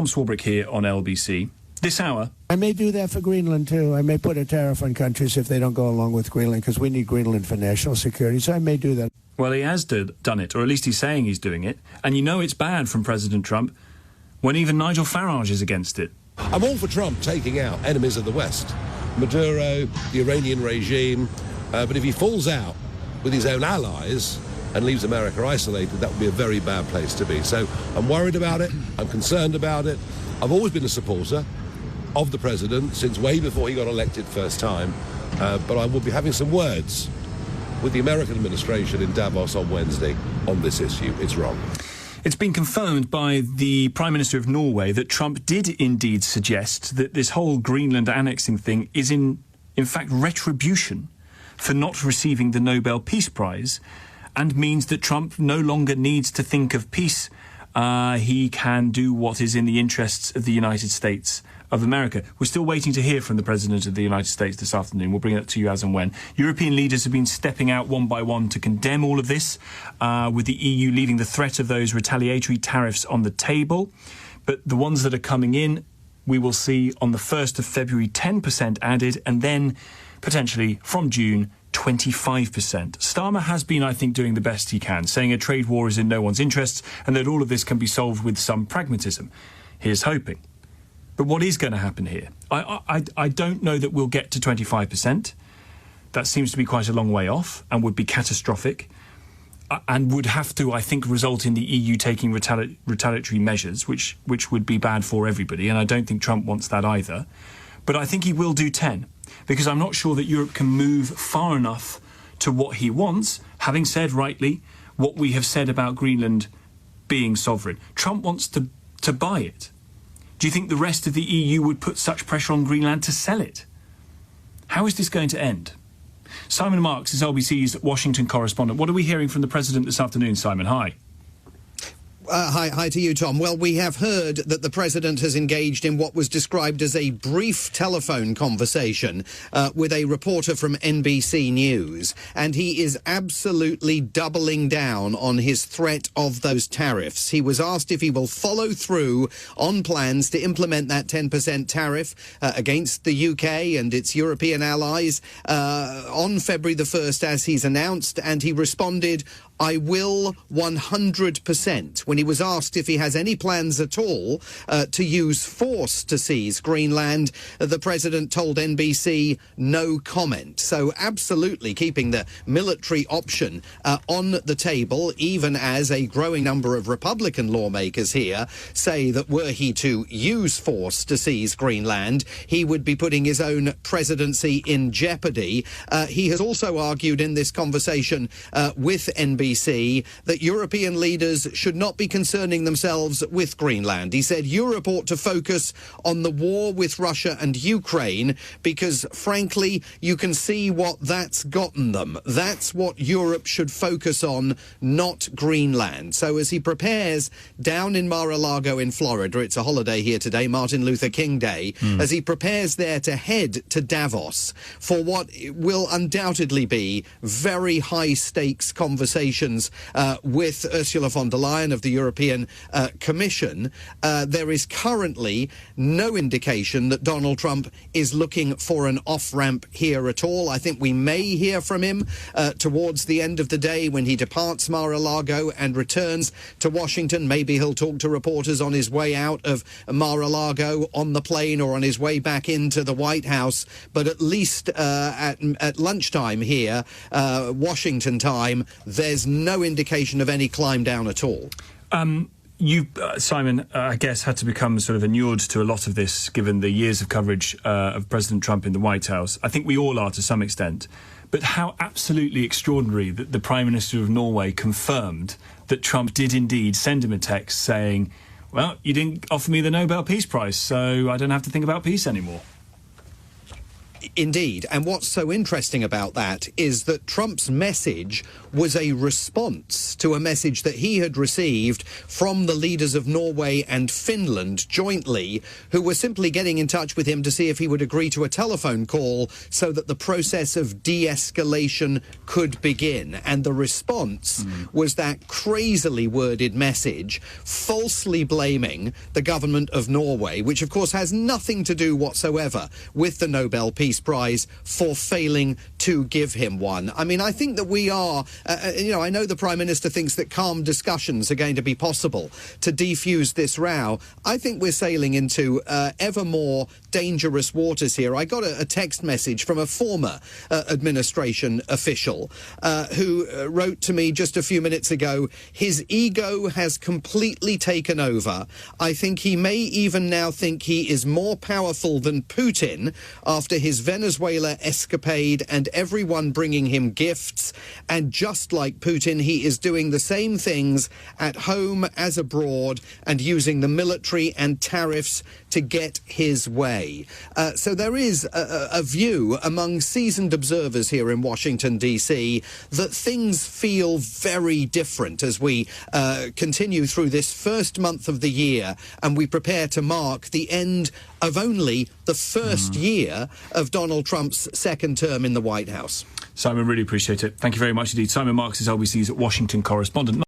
Tom Swarbrick here on LBC. This hour, I may do that for Greenland, too. I may put a tariff on countries if they don't go along with Greenland, because we need Greenland for national security, so I may do that. well, he has done it, or at least he's saying he's doing it. And you know it's bad from President Trump when even Nigel Farage is against it. I'm all for Trump taking out enemies of the West. Maduro, the Iranian regime. But if he falls out with his own allies and leaves America isolated, that would be a very bad place to be. So I'm worried about it. I'm concerned about it. I've always been a supporter of the president since way before he got elected first time. But I will be having some words with the American administration in Davos on Wednesday on this issue. It's wrong. It's been confirmed by the Prime Minister of Norway that Trump did indeed suggest that this whole Greenland annexing thing is in fact retribution for not receiving the Nobel Peace Prize, and means that Trump no longer needs to think of peace. He can do what is in the interests of the United States of America. We're still waiting to hear from the President of the United States this afternoon. We'll bring that to you as and when. European leaders have been stepping out one by one to condemn all of this, with the EU leaving the threat of those retaliatory tariffs on the table. But the ones that are coming in, we will see on the 1st of February 10% added, and then potentially from June 25%. Starmer has been, I think, doing the best he can, saying a trade war is in no one's interests and that all of this can be solved with some pragmatism. Here's hoping. But what is going to happen here? I don't know that we'll get to 25%. That seems to be quite a long way off and would be catastrophic, and would have to, I think, result in the EU taking retaliatory measures, which would be bad for everybody, and I don't think Trump wants that either. But I think he will do 10, because I'm not sure that Europe can move far enough to what he wants, having said rightly what we have said about Greenland being sovereign. Trump wants to buy it. Do you think the rest of the EU would put such pressure on Greenland to sell it? How is this going to end? Simon Marks is LBC's Washington correspondent. What are we hearing from the President this afternoon, Simon? Hi. Hi to you, Tom. Well, we have heard that the President has engaged in what was described as a brief telephone conversation with a reporter from NBC News, and he is absolutely doubling down on his threat of those tariffs. He was asked if he will follow through on plans to implement that 10% tariff against the UK and its European allies on February the 1st, as he's announced, and he responded, "I will 100%. When he was asked if he has any plans at all to use force to seize Greenland, the President told NBC no comment. So absolutely keeping the military option on the table, even as a growing number of Republican lawmakers here say that were he to use force to seize Greenland, he would be putting his own presidency in jeopardy. He has also argued in this conversation with NBC that European leaders should not be concerning themselves with Greenland. He said Europe ought to focus on the war with Russia and Ukraine because, frankly, you can see what that's gotten them. That's what Europe should focus on, not Greenland. So as he prepares down in Mar-a-Lago in Florida, it's a holiday here today, Martin Luther King Day, as he prepares there to head to Davos for what will undoubtedly be very high-stakes conversations with Ursula von der Leyen of the European Commission, there is currently no indication that Donald Trump is looking for an off-ramp here at all. I think we may hear from him towards the end of the day when he departs Mar-a-Lago and returns to Washington. Maybe he'll talk to reporters on his way out of Mar-a-Lago on the plane or on his way back into the White House. But at least at lunchtime here, Washington time, there's no indication of any climb down at all. You, Simon, I guess, had to become sort of inured to a lot of this, given the years of coverage of President Trump in the White House. I think we all are to some extent. But how absolutely extraordinary that the Prime Minister of Norway confirmed that Trump did indeed send him a text saying, well, you didn't offer me the Nobel Peace Prize, so I don't have to think about peace anymore. Indeed. And what's so interesting about that is that Trump's message was a response to a message that he had received from the leaders of Norway and Finland jointly, who were simply getting in touch with him to see if he would agree to a telephone call so that the process of de-escalation could begin. And the response was that crazily worded message, falsely blaming the government of Norway, which of course has nothing to do whatsoever with the Nobel Peace Prize, for failing to give him one. I mean, I think that we are, I know the Prime Minister thinks that calm discussions are going to be possible to defuse this row. I think we're sailing into ever more dangerous waters here. I got a text message from a former administration official who wrote to me just a few minutes ago, his ego has completely taken over. I think he may even now think he is more powerful than Putin after his Venezuela escapade and everyone bringing him gifts. And just like Putin, he is doing the same things at home as abroad and using the military and tariffs to get his way. So there is a view among seasoned observers here in Washington, D.C., that things feel very different as we continue through this first month of the year and we prepare to mark the end of only the first year of Donald Trump's second term in the White House. Simon, really appreciate it. Thank you very much indeed. Simon Marks is LBC's Washington correspondent.